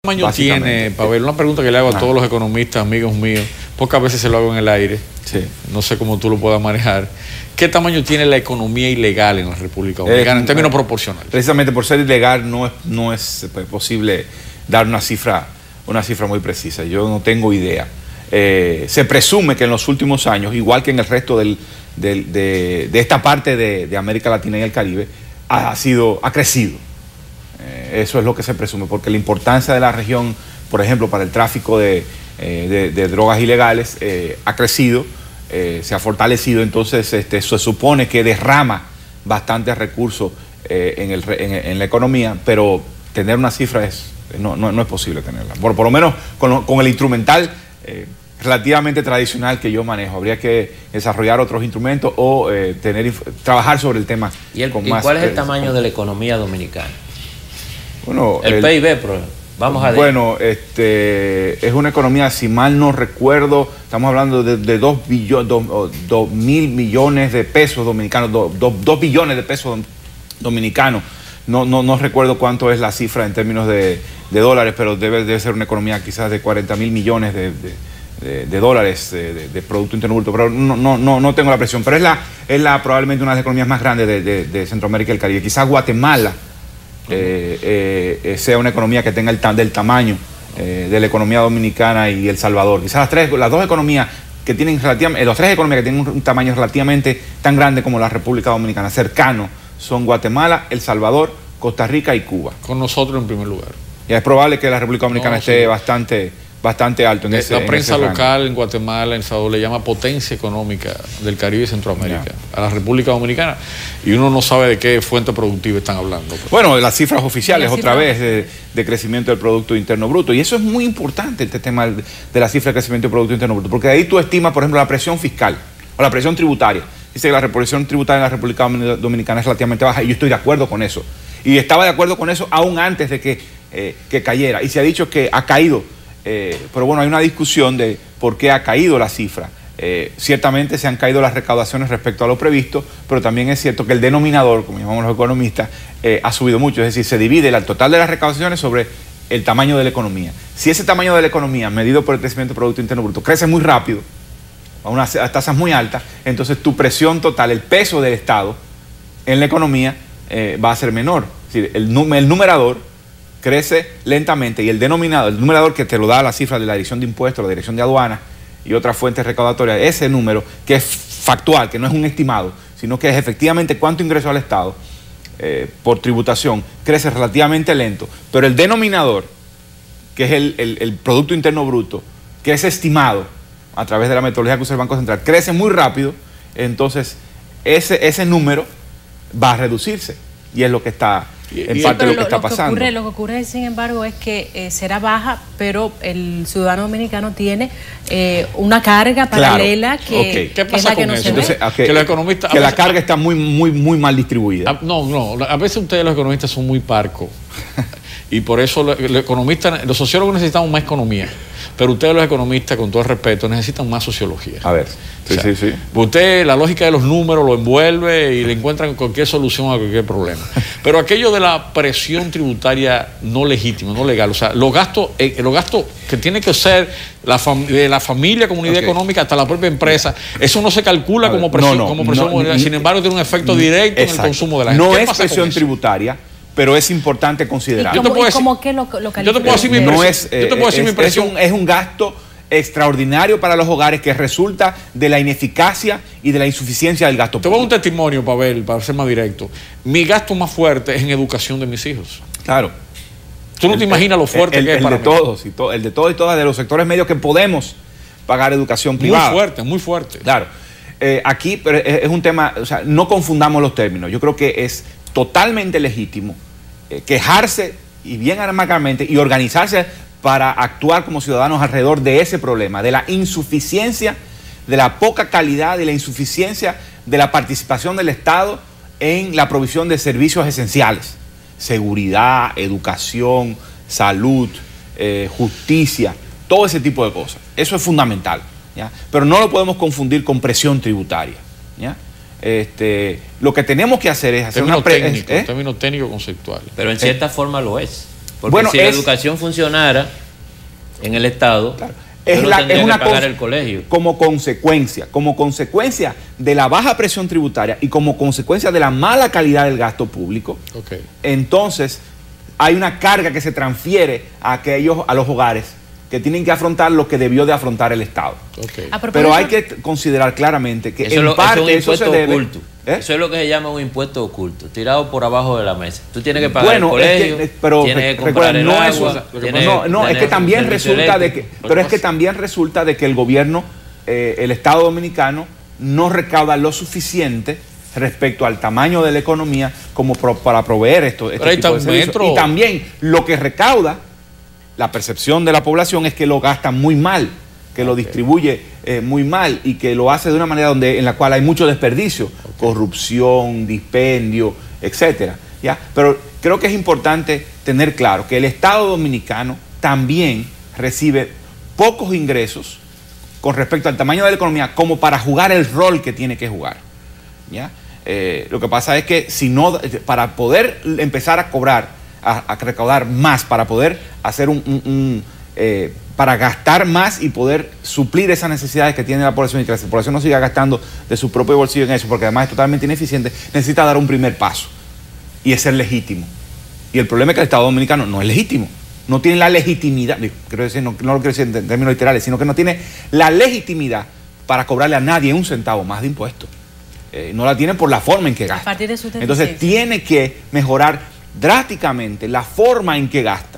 ¿Tamaño tiene, Pavel? Una pregunta que le hago a todos los economistas, amigos míos, pocas veces se lo hago en el aire, no sé cómo tú lo puedas manejar. ¿Qué tamaño tiene la economía ilegal en la República Dominicana en términos proporcionales? Precisamente por ser ilegal no es posible dar una cifra muy precisa. Yo no tengo idea. Se presume que en los últimos años, igual que en el resto de esta parte de América Latina y el Caribe, ha crecido. Eso es lo que se presume, porque la importancia de la región, por ejemplo, para el tráfico de drogas ilegales, ha crecido, se ha fortalecido. Entonces se supone que derrama bastantes recursos en la economía, pero tener una cifra no es posible tenerla. Por lo menos con el instrumental relativamente tradicional que yo manejo. Habría que desarrollar otros instrumentos o trabajar sobre el tema. ¿Y cuál es el tamaño de la economía dominicana? Bueno, el PIB, vamos a ver. Bueno, es una economía, si mal no recuerdo, estamos hablando de 2 mil millones de pesos dominicanos, 2 billones de pesos dominicanos. No recuerdo cuánto es la cifra en términos de dólares, pero debe ser una economía quizás de 40 mil millones de dólares de Producto Interno Bruto, pero no tengo la presión. Pero es probablemente una de las economías más grandes de Centroamérica y el Caribe. Quizás Guatemala sea una economía que tenga del tamaño de la economía dominicana y El Salvador. Quizás las dos economías que tienen las tres economías que tienen un tamaño relativamente tan grande como la República Dominicana, cercano, son Guatemala, El Salvador, Costa Rica y Cuba. Con nosotros en primer lugar. Y es probable que la República Dominicana esté bastante alto en ese. La prensa local en Guatemala, en El Salvador, le llama potencia económica del Caribe y Centroamérica a la República Dominicana, y uno no sabe de qué fuente productiva están hablando. Bueno, las cifras oficiales, otra vez, de crecimiento del Producto Interno Bruto, y eso es muy importante, este tema de la cifra de crecimiento del Producto Interno Bruto, porque de ahí tú estimas, por ejemplo, la presión fiscal o la presión tributaria. Dice que la presión tributaria en la República Dominicana es relativamente baja, y yo estoy de acuerdo con eso, y estaba de acuerdo con eso aún antes de que cayera, y se ha dicho que ha caído. Pero bueno, hay una discusión de por qué ha caído la cifra. Ciertamente se han caído las recaudaciones respecto a lo previsto, pero también es cierto que el denominador, como llamamos los economistas, ha subido mucho. Es decir, se divide el total de las recaudaciones sobre el tamaño de la economía. Si ese tamaño de la economía, medido por el crecimiento del Producto Interno Bruto, crece muy rápido, a tasas muy altas, entonces tu presión total, el peso del Estado en la economía va a ser menor. Es decir, el numerador crece lentamente, y el denominador, el numerador que te lo da la cifra de la Dirección de Impuestos, la Dirección de Aduanas y otras fuentes recaudatorias, ese número que es factual, que no es un estimado, sino que es efectivamente cuánto ingresó al Estado por tributación, crece relativamente lento, pero el denominador, que es el Producto Interno Bruto, que es estimado a través de la metodología que usa el Banco Central, crece muy rápido. Entonces ese número va a reducirse, y es lo que está en parte lo que está pasando. Lo que ocurre, sin embargo, es que será baja, pero el ciudadano dominicano tiene una carga paralela que ¿Qué pasa con eso? Entonces, que los economistas, la carga está muy mal distribuida. A veces ustedes los economistas son muy parcos y por eso los sociólogos necesitamos más economía, pero ustedes los economistas, con todo el respeto, necesitan más sociología. A ver, sí. Usted, la lógica de los números lo envuelve y le encuentran cualquier solución a cualquier problema. Pero aquello de la presión tributaria no legítima, no legal, o sea, los gastos que tiene que ser de la familia, comunidad económica, hasta la propia empresa, eso no se calcula como presión, sin embargo tiene un efecto directo en el consumo de la gente. No es presión tributaria, pero es importante considerar. Yo te puedo decir mi impresión. Es un gasto extraordinario para los hogares que resulta de la ineficacia y de la insuficiencia del gasto público. Te voy a dar un testimonio, Pavel, para ser más directo. Mi gasto más fuerte es en educación de mis hijos. Claro. Tú no te imaginas lo fuerte que es para mí. El de todos y todas de los sectores medios que podemos pagar educación privada. Muy fuerte. Claro. Aquí pero es un tema, o sea, no confundamos los términos. Yo creo que es totalmente legítimo quejarse, y bien amargamente, y organizarse para actuar como ciudadanos alrededor de ese problema, de la insuficiencia, de la poca calidad y la insuficiencia de la participación del Estado en la provisión de servicios esenciales: seguridad, educación, salud, justicia, todo ese tipo de cosas. Eso es fundamental, ¿ya? Pero no lo podemos confundir con presión tributaria, ¿ya? Lo que tenemos que hacer es hacer término técnico conceptual. Pero en cierta forma lo es. Porque si la educación funcionara en el Estado, claro, es una cosa pagar el colegio. Como consecuencia de la baja presión tributaria y como consecuencia de la mala calidad del gasto público, entonces hay una carga que se transfiere a los hogares que tienen que afrontar lo que debió de afrontar el Estado. Pero hay que considerar claramente que en parte eso se debe... Oculto. Eso es lo que se llama un impuesto oculto, tirado por abajo de la mesa. Tú tienes que pagar el colegio, tienes que comprar el agua. Es que también resulta de que... Pero es que también resulta de que el gobierno, el Estado dominicano, no recauda lo suficiente respecto al tamaño de la economía como para proveer este tipo de servicios. Y también lo que recauda, la percepción de la población es que lo gasta muy mal, que lo distribuye muy mal y que lo hace de una manera en la cual hay mucho desperdicio, corrupción, dispendio, etcétera. ¿Ya? Pero creo que es importante tener claro que el Estado dominicano también recibe pocos ingresos con respecto al tamaño de la economía como para jugar el rol que tiene que jugar. ¿Ya? Lo que pasa es que para poder empezar a cobrar, a recaudar más, para poder hacer para gastar más y poder suplir esas necesidades que tiene la población y que la población no siga gastando de su propio bolsillo en eso, porque además es totalmente ineficiente, necesita dar un primer paso y es ser legítimo. Y el problema es que el Estado dominicano no es legítimo, no tiene la legitimidad, quiero decir, no lo quiero decir en términos literales, sino que no tiene la legitimidad para cobrarle a nadie un centavo más de impuestos. No la tiene por la forma en que gasta. A partir de su Entonces tiene que mejorar drásticamente la forma en que gasta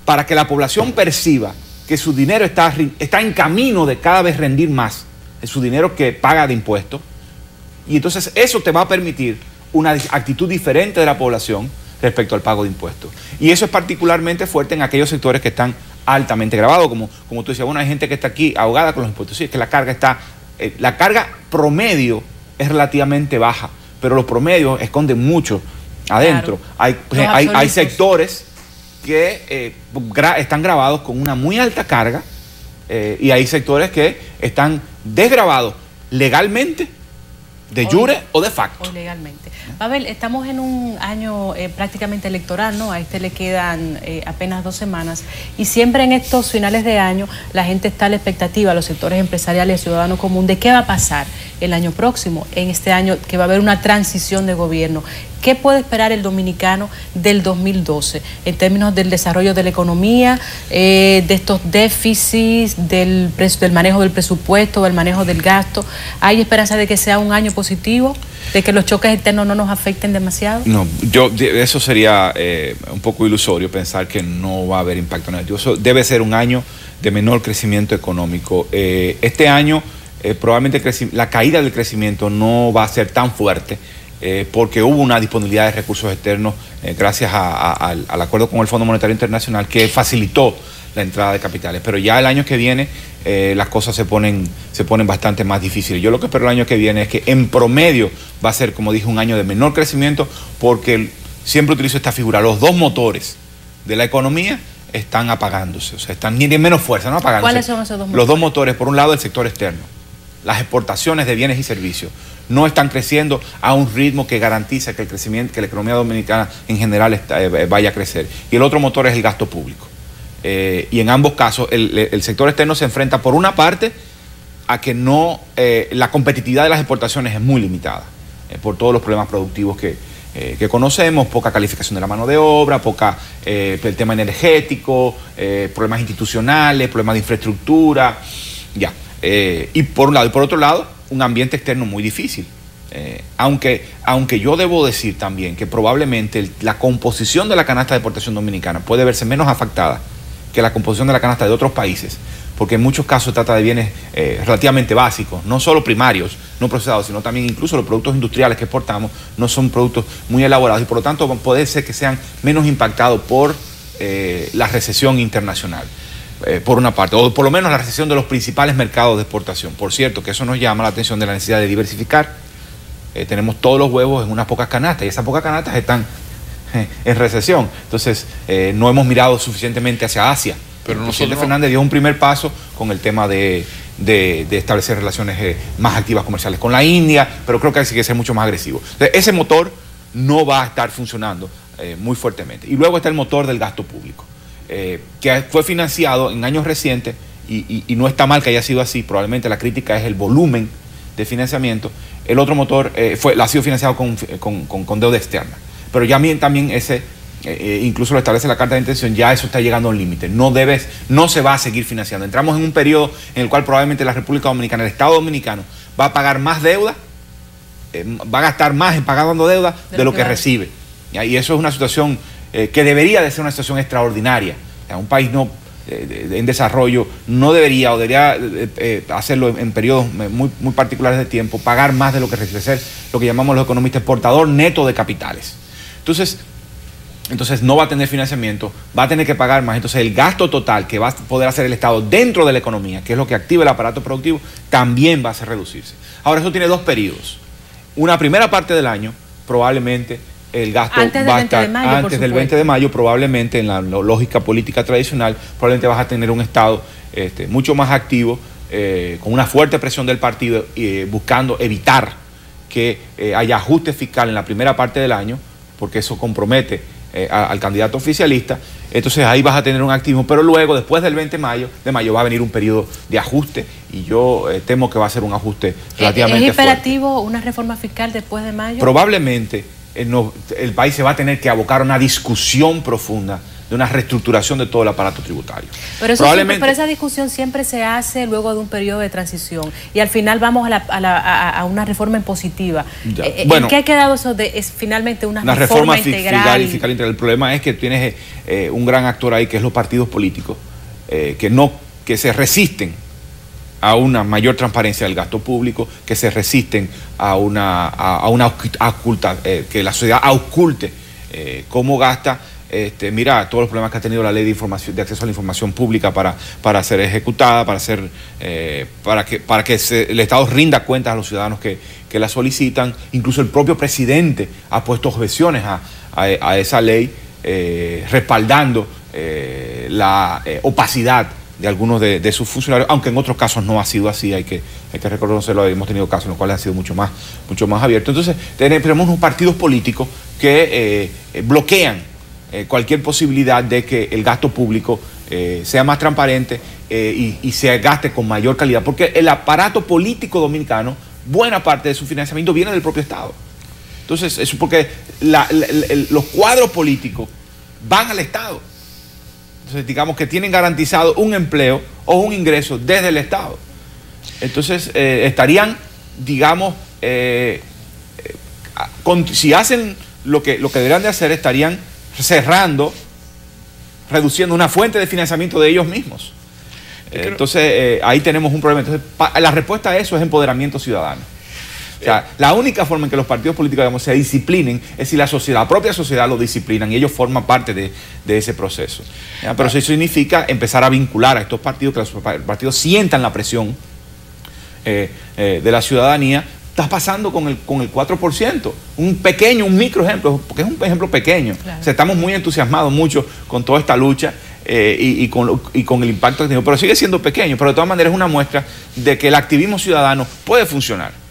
para que la población perciba que su dinero está en camino de cada vez rendir más en su dinero que paga de impuestos, y entonces eso te va a permitir una actitud diferente de la población respecto al pago de impuestos, y eso es particularmente fuerte en aquellos sectores que están altamente gravados, como tú decías, bueno, hay gente que está aquí ahogada con los impuestos. Sí, es que la carga promedio es relativamente baja, pero los promedios esconden mucho adentro. Claro. Hay sectores que están gravados con una muy alta carga y hay sectores que están desgravados legalmente, de jure o de facto. O legalmente. Pavel, estamos en un año prácticamente electoral, ¿no? A le quedan apenas 2 semanas y siempre en estos finales de año la gente está a la expectativa, los sectores empresariales, el ciudadano común, de qué va a pasar el año próximo, en este año que va a haber una transición de gobierno. ¿Qué puede esperar el dominicano del 2012 en términos del desarrollo de la economía, de estos déficits, del manejo del presupuesto, del manejo del gasto? ¿Hay esperanza de que sea un año positivo, de que los choques externos no nos afecten demasiado? No, eso sería un poco ilusorio pensar que no va a haber impacto negativo. Eso debe ser un año de menor crecimiento económico. Este año probablemente la caída del crecimiento no va a ser tan fuerte, porque hubo una disponibilidad de recursos externos gracias al acuerdo con el Fondo Monetario Internacional que facilitó la entrada de capitales. Pero ya el año que viene las cosas se ponen bastante más difíciles. Yo lo que espero el año que viene es que en promedio va a ser, como dije, un año de menor crecimiento, porque siempre utilizo esta figura, los dos motores de la economía están apagándose, o sea, tienen menos fuerza, no apagándose. ¿Cuáles son esos dos motores? Los dos motores, por un lado, el sector externo. Las exportaciones de bienes y servicios no están creciendo a un ritmo que garantiza que el crecimiento, que la economía dominicana en general vaya a crecer. Y el otro motor es el gasto público. Y en ambos casos el sector externo se enfrenta, por una parte, a que la competitividad de las exportaciones es muy limitada, por todos los problemas productivos que conocemos, poca calificación de la mano de obra, el tema energético, problemas institucionales, problemas de infraestructura, ya. Y por un lado, y por otro lado, un ambiente externo muy difícil. Aunque yo debo decir también que probablemente la composición de la canasta de exportación dominicana puede verse menos afectada que la composición de la canasta de otros países, porque en muchos casos se trata de bienes relativamente básicos, no solo primarios, no procesados, sino también incluso los productos industriales que exportamos no son productos muy elaborados y por lo tanto puede ser que sean menos impactados por la recesión internacional. Por una parte, o por lo menos la recesión de los principales mercados de exportación. Por cierto, que eso nos llama la atención de la necesidad de diversificar. Tenemos todos los huevos en unas pocas canastas y esas pocas canastas están en recesión. Entonces, no hemos mirado suficientemente hacia Asia. Pero el presidente Fernández dio un primer paso con el tema de establecer relaciones más activas comerciales con la India, pero creo que hay que ser mucho más agresivo. Entonces, ese motor no va a estar funcionando muy fuertemente. Y luego está el motor del gasto público, que fue financiado en años recientes, y no está mal que haya sido así. Probablemente la crítica es el volumen de financiamiento. El otro motor ha sido financiado con deuda externa, pero ya también ese, incluso lo establece la carta de intención, ya eso está llegando a un límite. No se va a seguir financiando. Entramos en un periodo en el cual probablemente la República Dominicana, el Estado Dominicano, va a pagar más deuda, va a gastar más en pagando deuda de lo que recibe. Y eso es una situación que debería de ser una situación extraordinaria. O sea, un país en desarrollo no debería, o debería hacerlo en periodos muy particulares de tiempo, pagar más de lo que recibe, ser lo que llamamos los economistas portador neto de capitales. Entonces no va a tener financiamiento, va a tener que pagar más. Entonces el gasto total que va a poder hacer el Estado dentro de la economía, que es lo que activa el aparato productivo, también va a reducirse. Ahora, eso tiene dos periodos. Una primera parte del año, probablemente el gasto va a estar antes del 20 de mayo, probablemente en la lógica política tradicional, probablemente vas a tener un Estado mucho más activo, con una fuerte presión del partido, buscando evitar que haya ajuste fiscal en la primera parte del año, porque eso compromete al candidato oficialista. Entonces ahí vas a tener un activismo, pero luego, después del 20 de mayo va a venir un periodo de ajuste, y yo temo que va a ser un ajuste relativamente fuerte. ¿Es imperativo una reforma fiscal después de mayo? Probablemente el país se va a tener que abocar a una discusión profunda de una reestructuración de todo el aparato tributario. Pero esa discusión siempre se hace luego de un periodo de transición, y al final vamos a una reforma impositiva. Bueno, ¿en qué ha quedado eso de finalmente una reforma integral? fiscal integral? El problema es que tienes un gran actor ahí, que es los partidos políticos, que se resisten a una mayor transparencia del gasto público, que se resisten a que la sociedad ausculte cómo gasta. Mira todos los problemas que ha tenido la ley de acceso a la información pública para ser ejecutada, para que el Estado rinda cuentas a los ciudadanos que la solicitan. Incluso el propio presidente ha puesto objeciones a esa ley, respaldando la opacidad de algunos de sus funcionarios, aunque en otros casos no ha sido así. Hay que reconocerlo. Hemos tenido casos en los cuales ha sido mucho más abierto. Entonces tenemos unos partidos políticos que bloquean cualquier posibilidad de que el gasto público sea más transparente y se gaste con mayor calidad, porque el aparato político dominicano, buena parte de su financiamiento viene del propio Estado. Entonces, eso porque los cuadros políticos van al Estado. Entonces, digamos que tienen garantizado un empleo o un ingreso desde el Estado. Entonces, estarían, digamos, si hacen lo que deberían de hacer, estarían cerrando, reduciendo una fuente de financiamiento de ellos mismos. Entonces, ahí tenemos un problema. Entonces, la respuesta a eso es empoderamiento ciudadano. O sea, la única forma en que los partidos políticos, digamos, se disciplinen es si la propia sociedad lo disciplinan, y ellos forman parte de ese proceso. Pero eso significa empezar a vincular a estos partidos, que los partidos sientan la presión de la ciudadanía. Está pasando con el 4%, un micro ejemplo, porque es un ejemplo pequeño. Claro. O sea, estamos muy entusiasmados mucho con toda esta lucha y con el impacto que tiene, pero sigue siendo pequeño. Pero de todas maneras es una muestra de que el activismo ciudadano puede funcionar.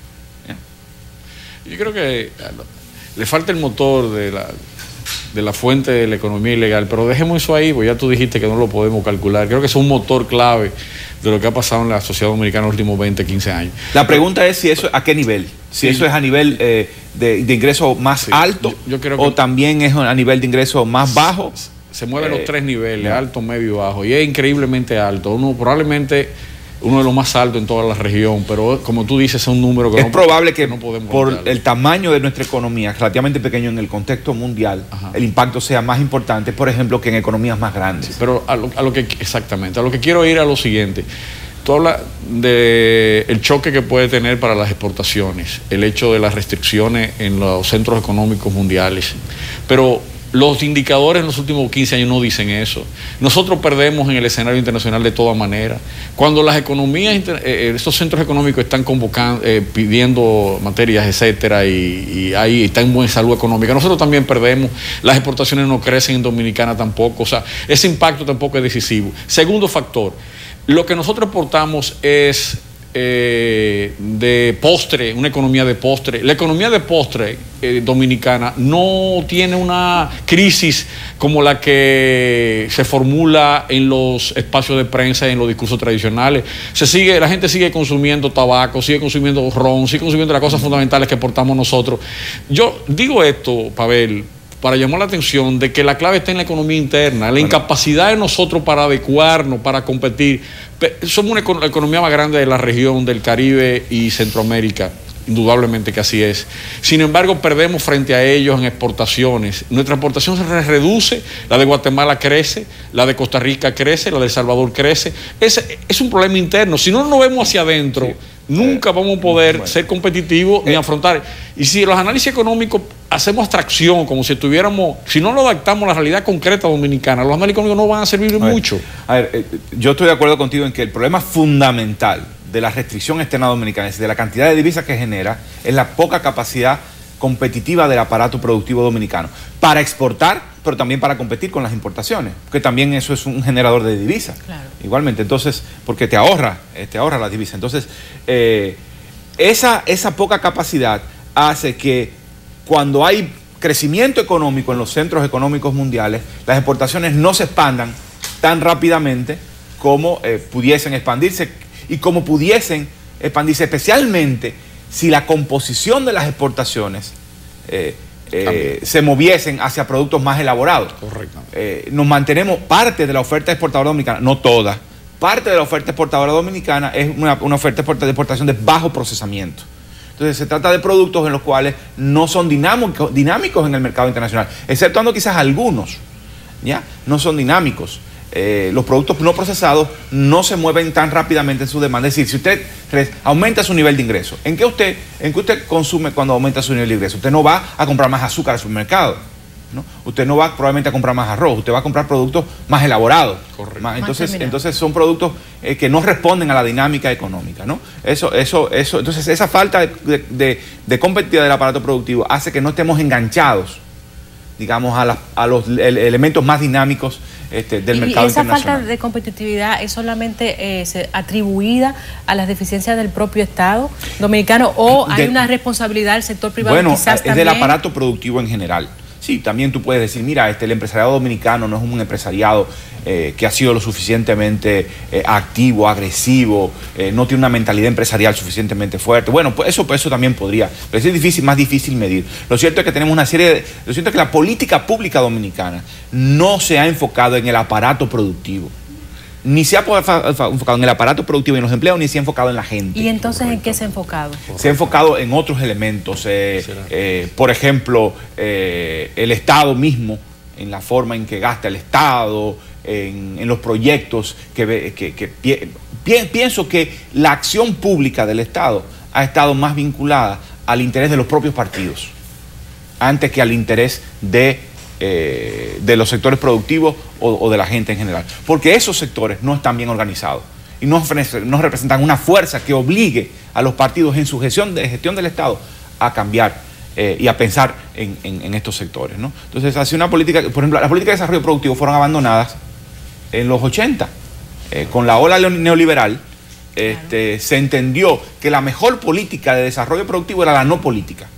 Yo creo que le falta el motor de la fuente de la economía ilegal, pero dejemos eso ahí, porque ya tú dijiste que no lo podemos calcular. Creo que es un motor clave de lo que ha pasado en la sociedad dominicana en los últimos 20, 15 años. La pregunta es si eso, ¿a qué nivel? Si eso es a nivel de ingreso más alto, yo creo que, o también es a nivel de ingreso más bajo. Se mueven los tres niveles, alto, medio y bajo, y es increíblemente alto. Probablemente uno de los más altos en toda la región, pero como tú dices, es un número que es probable que no podemos por contar. El tamaño de nuestra economía, relativamente pequeño en el contexto mundial, el impacto sea más importante, por ejemplo, que en economías más grandes. Sí, pero exactamente, a lo que quiero ir a lo siguiente. Tú hablas del choque que puede tener para las exportaciones, el hecho de las restricciones en los centros económicos mundiales, pero los indicadores en los últimos 15 años no dicen eso. Nosotros perdemos en el escenario internacional de todas maneras. Cuando las economías, estos centros económicos están convocando, pidiendo materias, etcétera, y ahí está en buena salud económica, nosotros también perdemos. Las exportaciones no crecen en Dominicana tampoco. O sea, ese impacto tampoco es decisivo. Segundo factor, lo que nosotros exportamos es de postre, una economía de postre. La economía de postre dominicana no tiene una crisis como la que se formula en los espacios de prensa y en los discursos tradicionales. La gente sigue consumiendo tabaco, sigue consumiendo ron, sigue consumiendo las cosas fundamentales que portamos nosotros. Yo digo esto, Pavel, para llamar la atención de que la clave está en la economía interna, la incapacidad de nosotros para adecuarnos, para competir. Somos una economía más grande de la región del Caribe y Centroamérica, indudablemente que así es. Sin embargo, perdemos frente a ellos en exportaciones. Nuestra exportación se reduce, la de Guatemala crece, la de Costa Rica crece, la de El Salvador crece. Es un problema interno. Si no nos vemos hacia adentro, sí, nunca vamos a poder ser competitivos ni afrontar. Y si los análisis económicos hacemos abstracción, como si estuviéramos, si no lo adaptamos a la realidad concreta dominicana, los análisis económicos no van a servir mucho. Yo estoy de acuerdo contigo en que el problema fundamental de la restricción externa dominicana, es decir, de la cantidad de divisas que genera, es la poca capacidad competitiva del aparato productivo dominicano para exportar, pero también para competir con las importaciones, porque también eso es un generador de divisas. Claro. Igualmente, entonces, porque te ahorra la divisa. Entonces, esa poca capacidad hace que cuando hay crecimiento económico en los centros económicos mundiales, las exportaciones no se expandan tan rápidamente como pudiesen expandirse y como pudiesen expandirse, especialmente si la composición de las exportaciones se moviesen hacia productos más elaborados. Correcto. Nos mantenemos, parte de la oferta exportadora dominicana, no toda, parte de la oferta exportadora dominicana es una oferta de exportación de bajo procesamiento. Entonces se trata de productos en los cuales no son dinámicos en el mercado internacional, exceptuando quizás algunos, ¿ya? No son dinámicos. Los productos no procesados no se mueven tan rápidamente en su demanda. Es decir, si usted aumenta su nivel de ingreso, ¿en qué usted consume cuando aumenta su nivel de ingreso? Usted no va a comprar más azúcar al supermercado, ¿no? Usted no va probablemente a comprar más arroz, usted va a comprar productos más elaborados. Entonces son productos que no responden a la dinámica económica, ¿no? Entonces esa falta de competitividad del aparato productivo hace que no estemos enganchados, digamos, a los elementos más dinámicos del mercado internacional. ¿Y esa falta de competitividad es solamente atribuida a las deficiencias del propio Estado dominicano o hay una responsabilidad del sector privado? Bueno, quizás es del aparato productivo en general. Sí, también tú puedes decir, mira, el empresariado dominicano no es un empresariado que ha sido lo suficientemente activo, agresivo, no tiene una mentalidad empresarial suficientemente fuerte. Bueno, pues eso también podría, pero es más difícil medir. Lo cierto es que tenemos lo cierto es que la política pública dominicana no se ha enfocado en el aparato productivo. Ni se ha enfocado en el aparato productivo y en los empleos, ni se ha enfocado en la gente. ¿Y entonces en qué se ha enfocado? Se ha enfocado en otros elementos. Por ejemplo, el Estado mismo, en la forma en que gasta el Estado, en los proyectos pienso que la acción pública del Estado ha estado más vinculada al interés de los propios partidos, antes que al interés de los sectores productivos o de la gente en general, porque esos sectores no están bien organizados y no representan una fuerza que obligue a los partidos en su gestión del Estado a cambiar y a pensar en estos sectores, ¿no? Entonces, hace una política, por ejemplo, las políticas de desarrollo productivo fueron abandonadas en los 80, con la ola neoliberal. Se entendió que la mejor política de desarrollo productivo era la no política.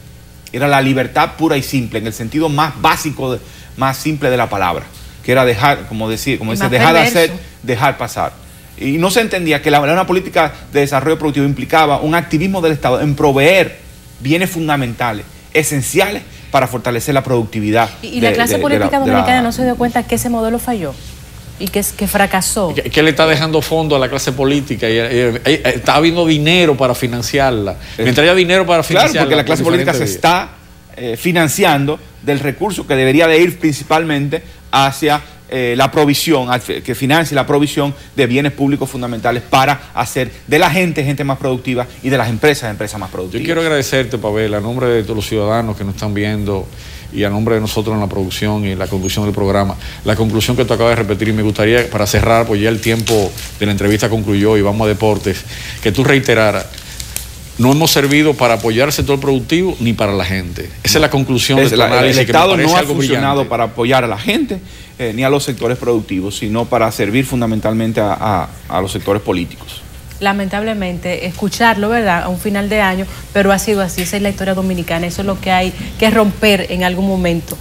Era la libertad pura y simple, en el sentido más básico, más simple de la palabra, que era dejar, como dice, dejar de hacer, dejar pasar. Y no se entendía que una política de desarrollo productivo implicaba un activismo del Estado en proveer bienes fundamentales, esenciales para fortalecer la productividad. ¿Y la clase política dominicana no se dio cuenta que ese modelo falló? Y que fracasó. Que le está dejando fondo a la clase política y está habiendo dinero para financiarla. Mientras haya dinero para financiarla. Claro, porque la clase política se está financiando del recurso que debería de ir principalmente hacia la provisión, que financie la provisión de bienes públicos fundamentales para hacer de la gente más productiva y de las empresas más productivas. Yo quiero agradecerte, Pavel, a nombre de todos los ciudadanos que nos están viendo y a nombre de nosotros en la producción y en la conducción del programa, la conclusión que tú acabas de repetir, y me gustaría, para cerrar, pues ya el tiempo de la entrevista concluyó y vamos a deportes, que tú reiteraras: no hemos servido para apoyar el sector productivo ni para la gente. Esa es la conclusión de tu análisis. El Estado no ha funcionado brillante para apoyar a la gente ni a los sectores productivos, sino para servir fundamentalmente a los sectores políticos. lamentablemente, escucharlo, ¿verdad?, a un final de año, pero ha sido así, esa es la historia dominicana, eso es lo que hay que romper en algún momento.